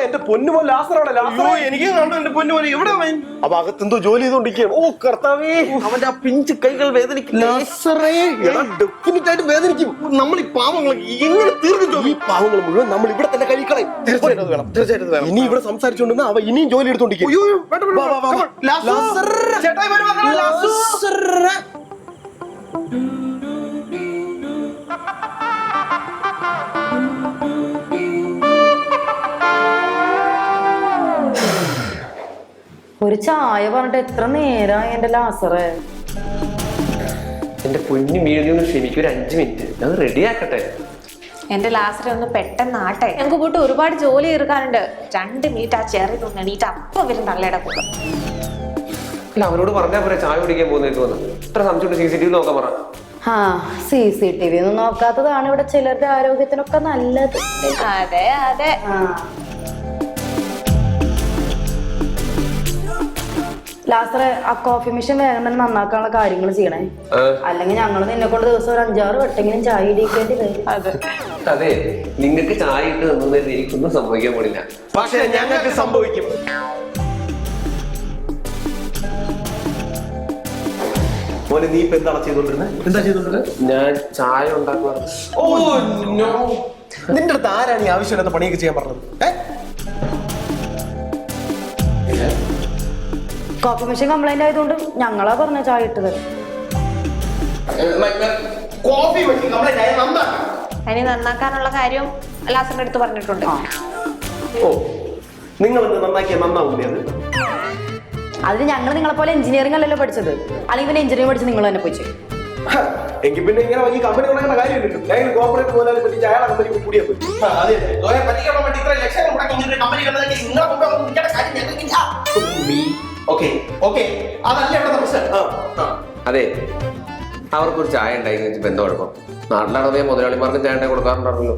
എന്റെ പൊന്നുമോൻ ലാസറാണ്. എനിക്ക് കണ്ടു എന്റെ പൊന്നുമോൻ എവിടെ അപ്പൊ അകത്തെന്തോ ജോലി ചെയ്തോണ്ടിരിക്കുകയാണ്. ഓ കർത്താവേ, അവന്റെ ആ പിഞ്ച് കൈകൾ വേദനിക്കും. വേദനിക്കും. നമ്മൾ ഈ പാവങ്ങൾ എങ്ങനെ തീർക്കും? ഈ പാവങ്ങൾ മുഴുവൻ നമ്മൾ ഇവിടെ തന്നെ കഴിക്കളയും. തീർച്ചയായിട്ടും ഇനി ഇവിടെ സംസാരിച്ചോണ്ടെന്ന് അവ ഇനിയും ജോലി എടുത്തോണ്ടിരിക്കും. ഒരു ചായ പറഞ്ഞിട്ട് എത്ര നേരമായി എന്റെ ലാസറേ. എന്റെ കുഞ്ഞു മീഡിയൊന്ന് ക്ഷമിക്കും, ഒരു 5 മിനിറ്റ് അത് റെഡിയാക്കട്ടെ. എന്റെ ലാസ്റ്റർ ഒന്ന് പെട്ടെന്ന് ആട്ടെ. ഞങ്ങൾക്ക് പോയിട്ട് ഒരുപാട് ജോലി തീർക്കാനുണ്ട്. 2 മിനിറ്റ് ആ ചെറിയ ഒന്ന് എണീറ്റ് അപ്പം വരും തള്ളയുടെ കൂടെ. അല്ല, അവരോട് പറഞ്ഞാൽ പോരെ ചായ കുടിക്കാൻ പോകുന്നേക്ക് വന്നു. ഇത്ര സംശയം CCTV നോക്കാൻ പറ. ആ CCTV ഒന്നും നോക്കാത്തതാണ് ഇവിടെ ചിലരുടെ ആരോഗ്യത്തിനൊക്കെ നല്ലത്. അതെ അതെ. ലാസ്റ്ററെ ആ കോഫി മെഷീൻ വേഗം തന്നെ നന്നാക്കാനുള്ള കാര്യങ്ങൾ ചെയ്യണേ. അല്ലെങ്കിൽ ഞങ്ങൾ നിന്നെ കൊണ്ട് ദിവസം ഒരു 5-6 വട്ടെങ്കിലും ചായ ഇടിക്കേണ്ടി വരും. അതെ, നിങ്ങൾക്ക് ചായ ഇട്ട് തന്നതിന് എനിക്കൊന്നും സംഭവിക്കാൻ പാടില്ല. പക്ഷെ ഞങ്ങൾക്ക് സംഭവിക്കും. മോനെ, നീ ഇപ്പൊ എന്താണ് ചെയ്തോണ്ടിരുന്നത്? ഞാൻ ചായ ഉണ്ടാക്കുവാണ്. ഓ നോ, നിന്റെ അടുത്ത് ആരാണ് ഈ ആവശ്യമില്ലാത്ത പണിയൊക്കെ ചെയ്യാൻ പറഞ്ഞത്? കോഫി മെഷീൻ കംപ്ലൈന്റ് ആയതുകൊണ്ട് ഞങ്ങളാ പറഞ്ഞ ചായ ഇട്ട് തരും. കോഫി മെഷീൻ കംപ്ലൈന്റ് ആയ നന്നാക്കാം. അതിന് നന്നാക്കാനുള്ള കാര്യം ലാസ്റ്ററിന്റെ അടുത്ത് പറഞ്ഞിട്ടുണ്ട്. ഓ, നിങ്ങൾ നന്നാക്കിയ നന്നാവൂലേ അത്? അതിന് ഞങ്ങൾ നിങ്ങളെ പോലെ എഞ്ചിനീയറിംഗ് അല്ലല്ലോ പഠിച്ചത്. അല്ലെങ്കിൽ പിന്നെ എഞ്ചിനീയറിംഗ് പഠിച്ച് നിങ്ങൾ തന്നെ പോയി ചെയ്യും. എങ്കിൽ പിന്നെ ഇങ്ങനെ ഈ കമ്പനി തുടങ്ങേണ്ട കാര്യമില്ലല്ലോ. ഞാൻ കോർപ്പറേറ്റ് പോലെ പറ്റിച്ച് അയാളെ കമ്പനി കൂടിയാ പോയി. പറ്റിക്കാൻ വേണ്ടി ഇത്ര ലക്ഷങ്ങൾ മുടക്കി കമ്പനി അതല്ല ഇവിടെ പ്രശ്നം. അതെ, അവർക്കൊരു ചായ ഉണ്ടാക്കി വെച്ചപ്പോ എന്താ കുഴപ്പം? നാട്ടിലാണോ മുതലാളിമാർക്കും ചായ ഉണ്ടാക്കി കൊടുക്കാറുണ്ടായിരുന്നല്ലോ.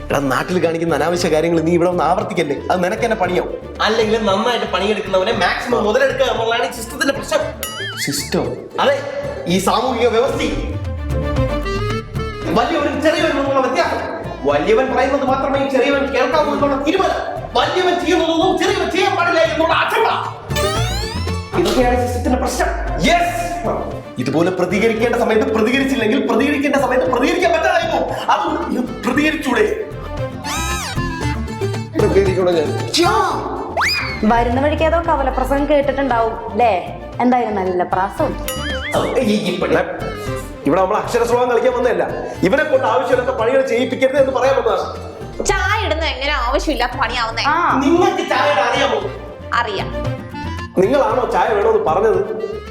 എടാ, നാട്ടിൽ കാണിക്കുന്ന അനാവശ്യ കാര്യങ്ങൾ നീ ഇവിടെ ഒന്ന് ആവർത്തിക്കല്ലേ. അത് നിനക്ക് തന്നെ പണിയാവും. അല്ലെങ്കിൽ നന്നായിട്ട് പണിയെടുക്കുന്നവനെ മാക്സിമം മുതലെടുക്കുക എന്നുള്ളതാണ് ഈ സിസ്റ്റത്തിന്റെ പ്രശ്നം. സിസ്റ്റം? അതെ, ഈ സാമൂഹിക വ്യവസ്ഥ. വലിയവനും ചെറിയവനും എന്നുള്ള വ്യത്യാസം. വലിയവൻ പറയുന്നത് മാത്രമേ ചെറിയവൻ കേൾക്കാവൂ എന്നുള്ള തീരുമാനം. വലിയവൻ ചെയ്യുന്നതൊന്നും ചെറിയവൻ ചെയ്യാൻ പാടില്ല എന്നുള്ള അച്ചട. ഇതൊക്കെയാണ് സിസ്റ്റത്തിന്റെ പ്രശ്നം. യെസ്, ഇതുപോലെ പ്രതികരിക്കേണ്ട സമയത്ത് പ്രതികരിച്ചില്ലെങ്കിൽ പ്രതികരിക്കേണ്ട സമയത്ത് പ്രതികരിക്കാൻ പറ്റാതായിരുന്നു. അത് പ്രതികരിച്ചൂടെ? വരുന്ന വഴിക്ക് ഏതോ കവലപ്രസംഗം കേട്ടിട്ടുണ്ടാവും അല്ലേ? എന്തായാലും നല്ല പ്രാസം. ഇവിടെ നമ്മൾ അക്ഷരശ്ലോകം കളിക്കാൻ വന്നതല്ല. ഇവനെ കൊണ്ട് ആവശ്യമില്ലാത്ത പണികൾ ചെയ്യിപ്പിക്കരുത് എന്ന് പറയാൻ വന്നതാണ്. ചായ ഇടുന്ന എങ്ങനെ ആവശ്യമില്ലാത്ത പണിയാവുന്നേ? നിങ്ങൾക്ക് ചായ അറിയാമോ? അറിയാം. നിങ്ങളാണോ ചായ വേണമെന്ന് പറഞ്ഞത്?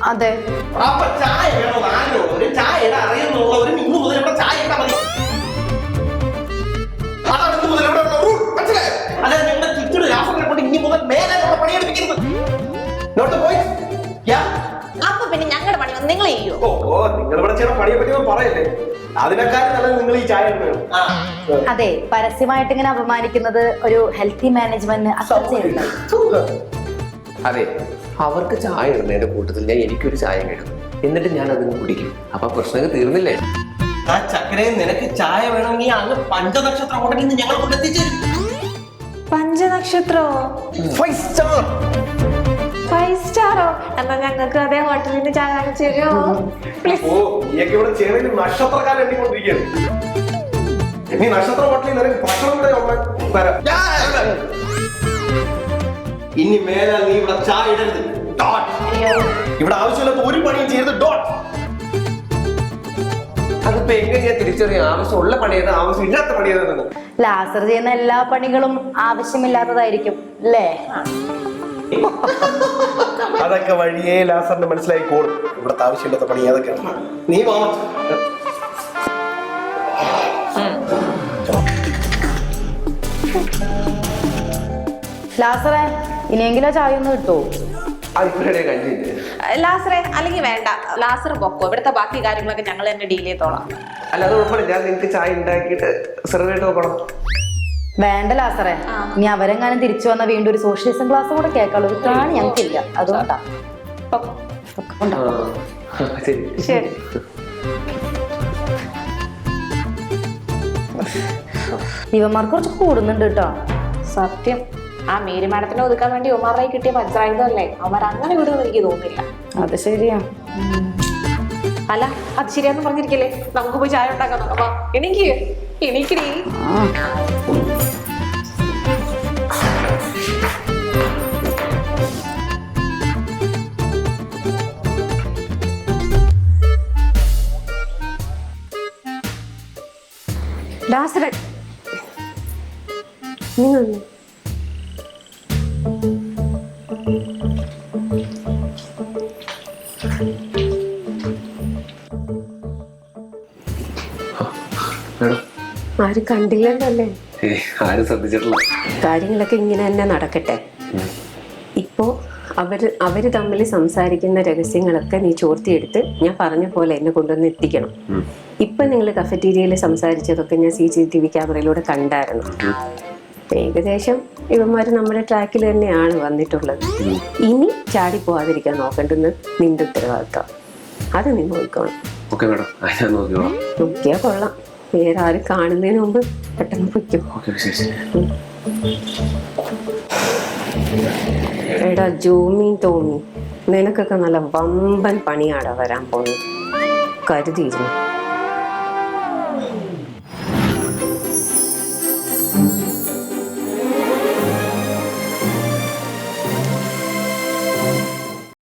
അതെ. അപ്പൊ ചായ വേണമെന്ന് ആഗ്രഹമുള്ളവരും ചായ ഇടാൻ അറിയുന്നുള്ളവരും ഇന്നു മുതൽ ഇവിടെ ചായ ഇട്ടാൽ മതി. അതാണ് ഇന്നു മുതൽ ഇവിടെ റൂൾ. മനസ്സിലായോ? അല്ലാതെ നിങ്ങളുടെ ചുറ്റും രാഷ്ട്രീയം കൊണ്ട് ഇനി മുതൽ മേലെ പണിയെടുപ്പിക്കരുത്. Not point. അപ്പൊ പിന്നെ ഞങ്ങളുടെ പണി നിങ്ങൾ ചെയ്യോ? ഓ, നിങ്ങൾ ഇവിടെ ചെയ്യുന്ന പണിയെ പറ്റി പറയല്ലേ. അതിനേക്കാളും നല്ലത് നിങ്ങൾ ഈ ചായ വേണം. അതെ, പരസ്യമായിട്ട് ഇങ്ങനെ അപമാനിക്കുന്നത് ഒരു ഹെൽത്തി മാനേജ്മെന്റ് അത്ര ചെയ്യില്ല. അതെ, അവർക്ക് ചായ ഇടുന്നതിന്റെ കൂട്ടത്തിൽ ഞാൻ എനിക്കൊരു ചായ ഇടും, എന്നിട്ട് ഞാൻ അതിന് കുടിക്കും. അപ്പൊ പ്രശ്നങ്ങൾ തീർന്നില്ലേ? ആ ചക്കരയും നിനക്ക് ചായ വേണമെങ്കിൽ അങ്ങ് പഞ്ചനക്ഷത്ര ഹോട്ടലിൽ നിന്ന് ഞങ്ങൾ കൊണ്ട് എത്തിച്ചേരും. പഞ്ചനക്ഷത്രോ? 5 സ്റ്റാർ. 5 സ്റ്റാറോ? എന്നാ ഞങ്ങൾക്ക് അതേ ഹോട്ടലിന് ചായ കാണിച്ചു തരുമോ? ഓ, നീയൊക്കെ ഇവിടെ ചെറിയ നക്ഷത്രക്കാലം എണ്ണിക്കൊണ്ടിരിക്കുകയാണ്. നീ നക്ഷത്ര ഹോട്ടലിൽ നിനക്ക് ഭക്ഷണം കൂടെ തരാം. ഇനി മേലാൽ നീ ഇവിടെ ചായ ഇടരുത്. ഇവിടെ ആവശ്യമില്ലാത്ത ഒരു പണിയും ചെയ്യരുത്. ഡോട്ട്. അതിപ്പോ എങ്ങനെയാ തിരിച്ചറിയാം ആവശ്യമുള്ള പണിയത് ആവശ്യമില്ലാത്ത പണിയതെന്ന്? ലാസർ ചെയ്യുന്ന എല്ലാ പണികളും ആവശ്യമില്ലാത്തതായിരിക്കും അല്ലേ? അതൊക്കെ വഴിയേ ലാസറിന് മനസ്സിലായിക്കോളും. ഇവിടുത്തെ ആവശ്യമില്ലാത്ത പണി ഏതൊക്കെയാണ്. നീ ലാസറേ, ഇനിയെങ്കിലും ചായ ഒന്ന് കിട്ടുമോ? ലാസറെ, അല്ലെങ്കിൽ വേണ്ട, ലാസർ പൊക്കോ. ഇവിടുത്തെ ബാക്കി കാര്യങ്ങളൊക്കെ ഞങ്ങൾ തന്നെ ഡീൽ ചെയ്തോളാം. അല്ല, അത് കുഴപ്പമില്ല. ഞാൻ നിങ്ങൾക്ക് ചായ ഉണ്ടാക്കിയിട്ട് സെർവ് ചെയ്ത് നോക്കണം. വേണ്ട ലാസറേ, ഇനി അവരെങ്ങാനും തിരിച്ചു വന്ന വീണ്ടും ഒരു സോഷ്യലിസം ക്ലാസ് കൂടെ കേൾക്കാനുള്ള ഒരു പ്രാണി ഞങ്ങൾക്കില്ല. അതുകൊണ്ടാ. ശരി. ഇവന്മാർക്ക് കുറച്ച് കൂടുന്നുണ്ട് കേട്ടോ. സത്യം. ആ മേരി മാഡത്തിനെ ഒതുക്കാൻ വേണ്ടി ഉമാറായി കിട്ടിയ വജ്രായുധമല്ലേ, അവർ അങ്ങനെ വിടുമെന്ന് എനിക്ക് തോന്നുന്നില്ല. അത് ശരിയാ. അല്ല, അത് ശരിയാന്ന് പറഞ്ഞിരിക്കല്ലേ, നമുക്ക് പോയി ചായ ഉണ്ടാക്കാൻ നോക്കാം. എനിക്ക് എനിക്കേ ലാസറൻ, നിങ്ങൾ മേഡം, ആരും കണ്ടില്ലല്ലേ? ആരും ശ്രദ്ധിച്ചിട്ടില്ല. കാര്യങ്ങളൊക്കെ ഇങ്ങനെ തന്നെ നടക്കട്ടെ. ഇപ്പോ അവര് തമ്മിൽ സംസാരിക്കുന്ന രഹസ്യങ്ങളൊക്കെ നീ ചോർത്തിയെടുത്ത് ഞാൻ പറഞ്ഞ പോലെ എന്നെ കൊണ്ടുവന്ന് എത്തിക്കണം. ഇപ്പൊ നിങ്ങൾ കഫറ്റീരിയയിൽ സംസാരിച്ചതൊക്കെ ഞാൻ CCTV ക്യാമറയിലൂടെ കണ്ടായിരുന്നു. ഏകദേശം ഇവന്മാര് നമ്മുടെ ട്രാക്കിൽ തന്നെയാണ് വന്നിട്ടുള്ളത്. ഇനി ചാടി പോവാതിരിക്കാൻ നോക്കേണ്ടെന്ന് നിന്റെ ഉത്തരവാദിത്വം. അത് നീ നോക്കണം. ഓക്കെ മേഡം, ഞാൻ നോക്കിക്കോളാം. നോക്കിയാ കൊള്ളാം. വേറെ ആരും കാണുന്നതിന് മുമ്പ് പെട്ടെന്ന് പൊയ്ക്കും. ഓക്കെ, ശരി. എടാ ജോമി തോമി, നിനക്കൊക്കെ നല്ല വമ്പൻ പണിയാടാ വരാൻ പോകുന്നത്. കരുതിയിരുന്നു.